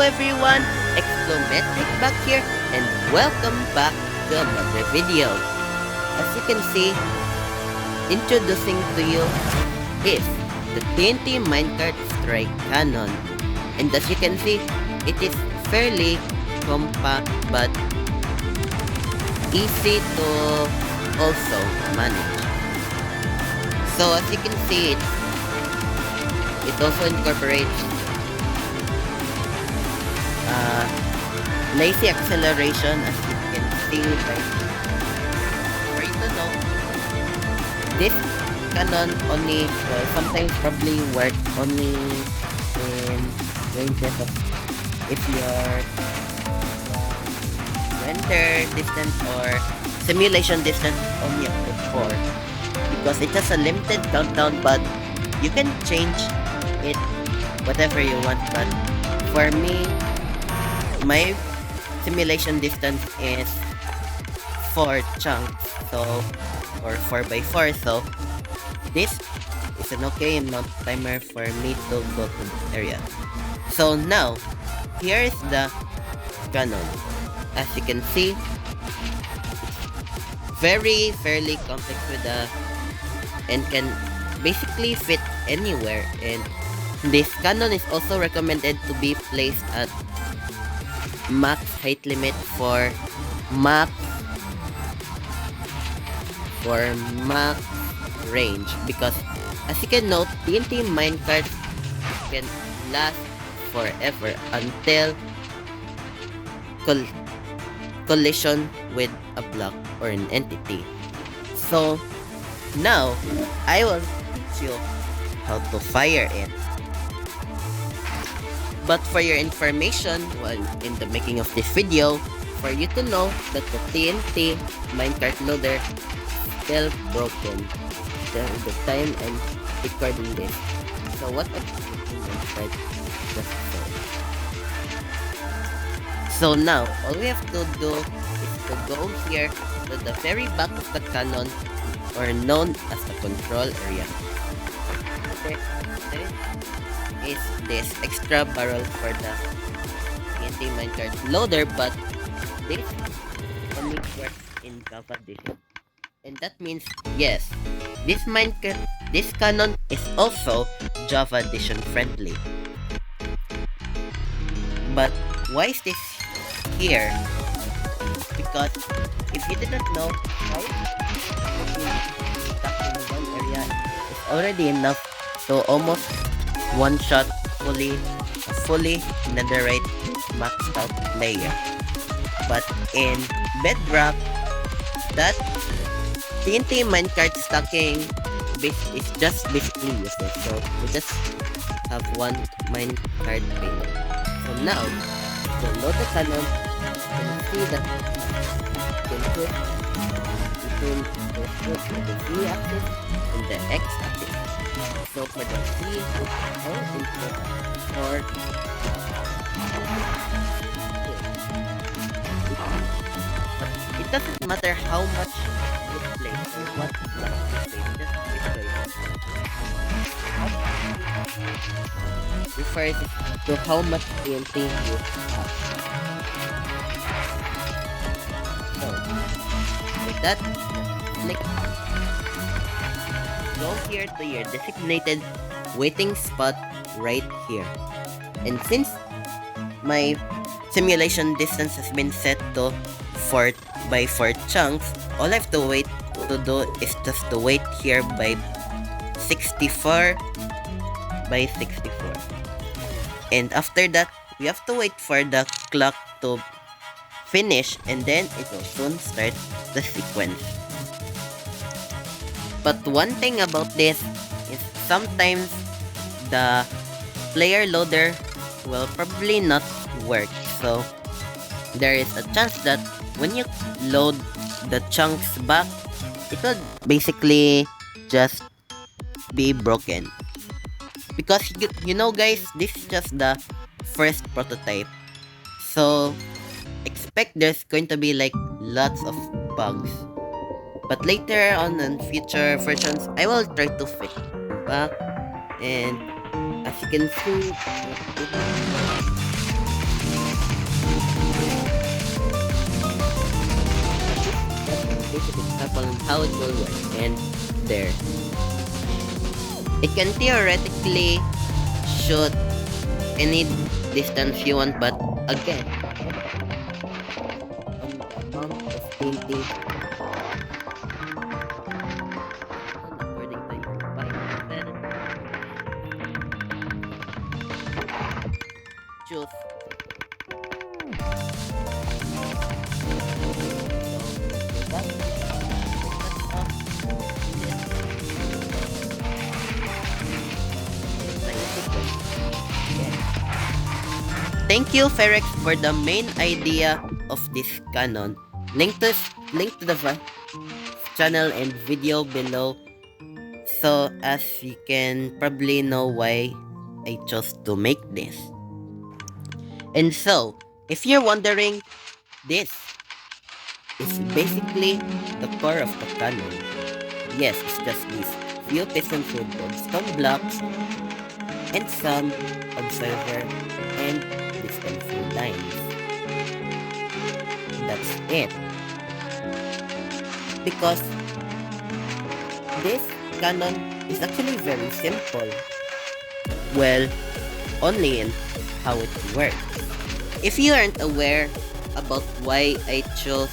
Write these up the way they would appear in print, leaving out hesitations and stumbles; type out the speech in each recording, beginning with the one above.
everyone, Explometric back here and welcome back to another video. As you can see, introducing to you is the TNT Minecart Strike Cannon. And as you can see, it is fairly compact but easy to also manage. So as you can see, it also incorporates lazy acceleration, as you can see right here. For you to know, this cannon only sometimes probably work only in ranges of if your render distance or simulation distance only up to 4, because it has a limited countdown, but you can change it whatever you want. But for me, my simulation distance is 4 chunks, so or 4x4, so this is an okay amount timer for me to go to this area. So now, here is the cannon. As you can see, fairly complex with the and can basically fit anywhere. And this cannon is also recommended to be placed at max height limit for max range, because as you can note, TNT Minecart can last forever until collision with a block or an entity. So now I will teach you how to fire it. But for your information, while in the making of this video, for you to know that the TNT Minecart loader is still broken till the time I'm recording this. So what I'm Minecart just for. So now, all we have to do is to go here to the very back of the cannon, or known as the control area. There is this extra barrel for the TNT Minecart loader, but this only works in Java Edition. And that means, yes, this cannon is also Java Edition friendly. But why is this here? Because if you didn't know, right, stuck in one area is already enough to almost one-shot fully netherite maxed out player. But in Bedrock, that TNT Minecart stacking is just basically useless. So we just have one minecart payload. So now, to load the cannon, you can see that you can put between the Z-axis and the X-axis. So for the C, our input or it doesn't matter how much you play or what block you play, just refers to how much TNT you have. So with that, click go here to your designated waiting spot right here. And since my simulation distance has been set to 4x4 chunks, all I have to wait to do is just to wait here by 64 by 64. And after that, we have to wait for the clock to finish, and then it will soon start the sequence. But one thing about this is sometimes the player loader will probably not work. So there is a chance that when you load the chunks back, it will basically just be broken. Because you know guys, this is just the first prototype. So expect there's going to be like lots of bugs. But later on in future versions, I will try to fix it back. And as you can see, basic example on how it will work. And there. It can theoretically shoot any distance you want, but again, on the amount of painting according to your biometer, choose Thank you, Ferex, for the main idea of this cannon. Link to the channel and video below, so as you can probably know why I chose to make this. And so, if you're wondering, this is basically the core of the cannon. Yes, it's just these few pistons with redstone blocks and some observer and distance lines. That's it. Because this cannon is actually very simple. Well, only in how it works. If you aren't aware about why I chose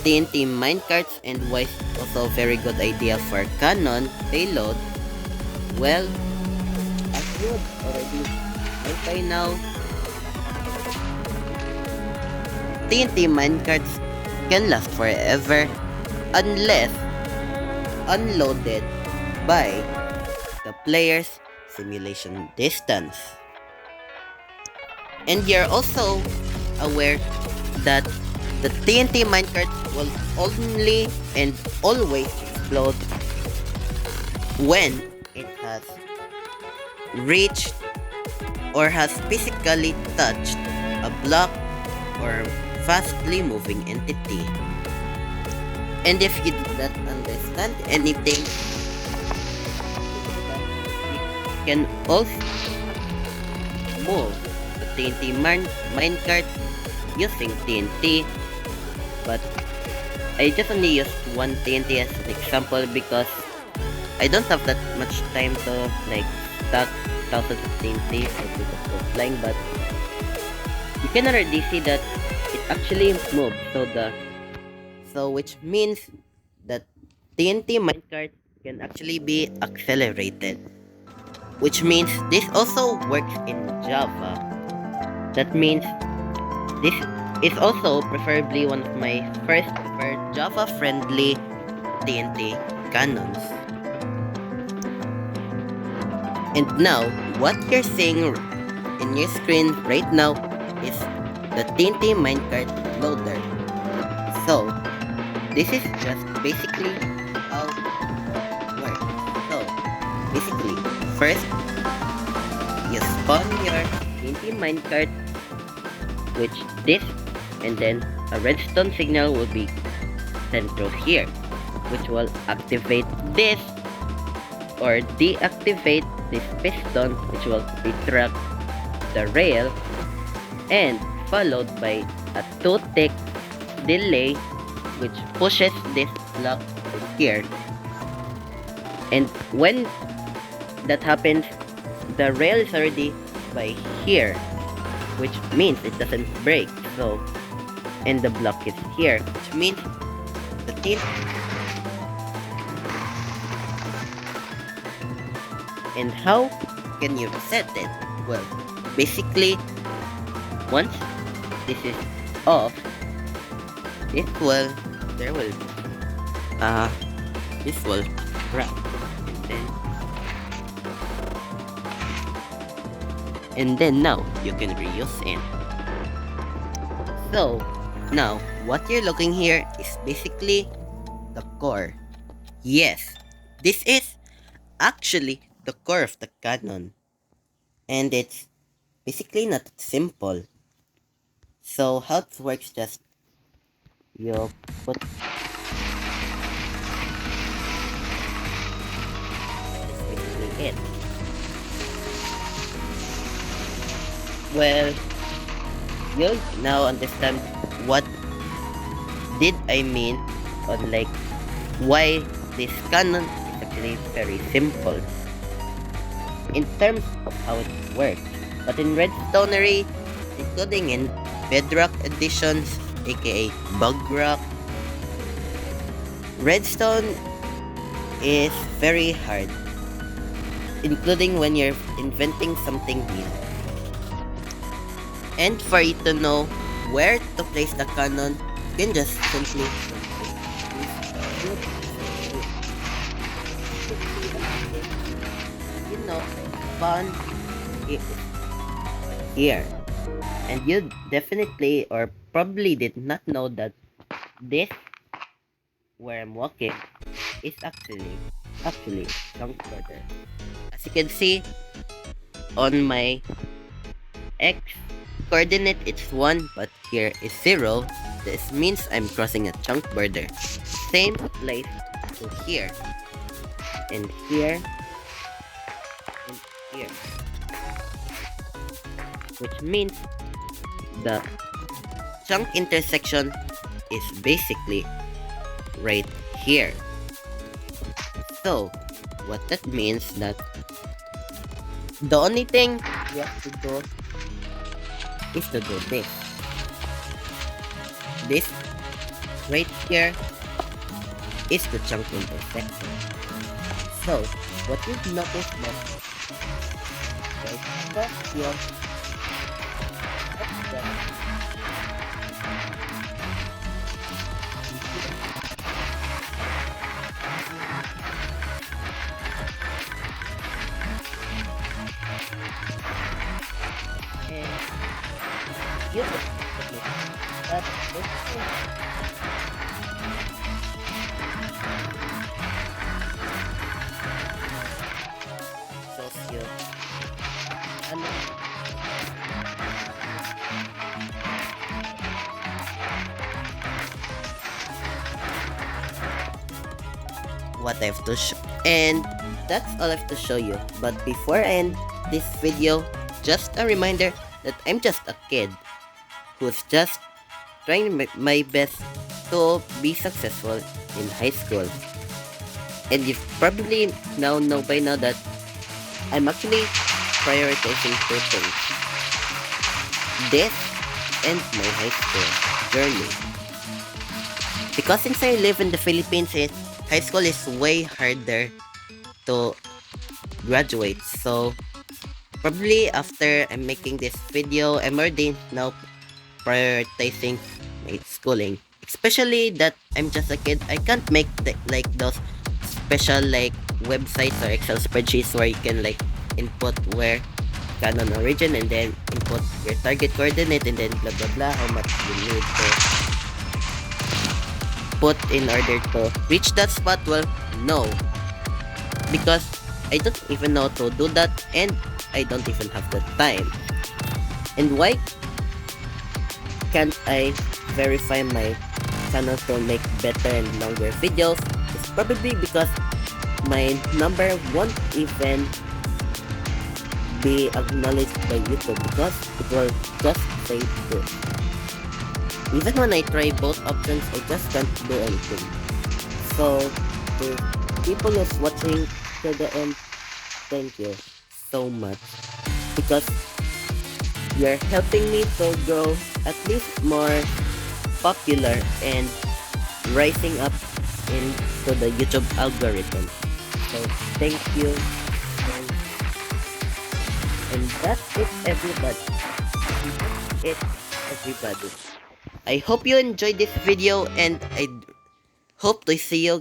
TNT Minecarts and why it's also a very good idea for cannon payload, well, as you already know by now, TNT Minecarts can last forever unless unloaded by the player's simulation distance. And you're also aware that the TNT minecart will only and always explode when it has reached or has physically touched a block or fastly moving entity. And if you do not understand anything, you can also move the TNT minecart using TNT, but I just only used one TNT as an example because I don't have that much time to like stack thousands of TNT for flying, but you can already see that it actually moved, so which means that TNT minecart can actually be accelerated, which means this also works in Java. That means this is also preferably one of my first ever Java friendly TNT cannons. And now what you're seeing in your screen right now is the TNT minecart loader. So this is just basically how it works. So basically, first you spawn your TNT minecart, which this, and then a redstone signal will be sent through here, which will activate this or deactivate this piston, which will retract the rail, and followed by a 2-tick delay, which pushes this block to here. And when that happens, the rail is already by here, which means it doesn't break. So, and the block is here, which means the tip. And how can you reset it? Well, basically, once this is off, this will crack, and then now you can reuse it. So now what you're looking here is basically the core. Yes, this is actually the core of the cannon, and it's basically not simple. So how it works, just you put that's basically it. Well, you'll now understand what did I mean on like why this cannon is actually very simple in terms of how it works. But in redstonery, including in bedrock editions, aka bug rock, redstone is very hard, including when you're inventing something new. And for you to know where to place the cannon, you can just simply you know spawn is here. And you definitely or probably did not know that this where I'm walking is actually chunk border. As you can see on my X coordinate it's 1 but here is 0. This means I'm crossing a chunk border. Same applies to here and here and here. Which means the chunk intersection is basically right here. So what that means that the only thing you have to do is to do this. This right here is the chunk intersection. So what you've noticed that right across your you that shows you what I have to show, and that's all I have to show you. But before I end this video, just a reminder that I'm just a kid who's just trying my best to be successful in high school. And you probably now know by now that I'm actually prioritizing two things. This and my high school journey. Because since I live in the Philippines, high school is way harder to graduate. So probably after I'm making this video, I'm already now prioritizing my schooling. Especially that I'm just a kid, I can't make like those special like websites or Excel spreadsheets where you can like input where Canon origin and then input your target coordinate and then blah blah blah how much you need to put in order to reach that spot. Well, no, because I don't even know how to do that and I don't even have the time. And why can't I verify my channel to make better and longer videos? It's probably because my number won't even be acknowledged by YouTube because it will just say this. Even when I try both options, I just can't do anything. So, to people who's watching to the end, thank you so much because you're helping me to grow at least more popular and rising up into the YouTube algorithm. So thank you. And that's it, everybody. That's it, everybody. I hope you enjoyed this video and I hope to see you guys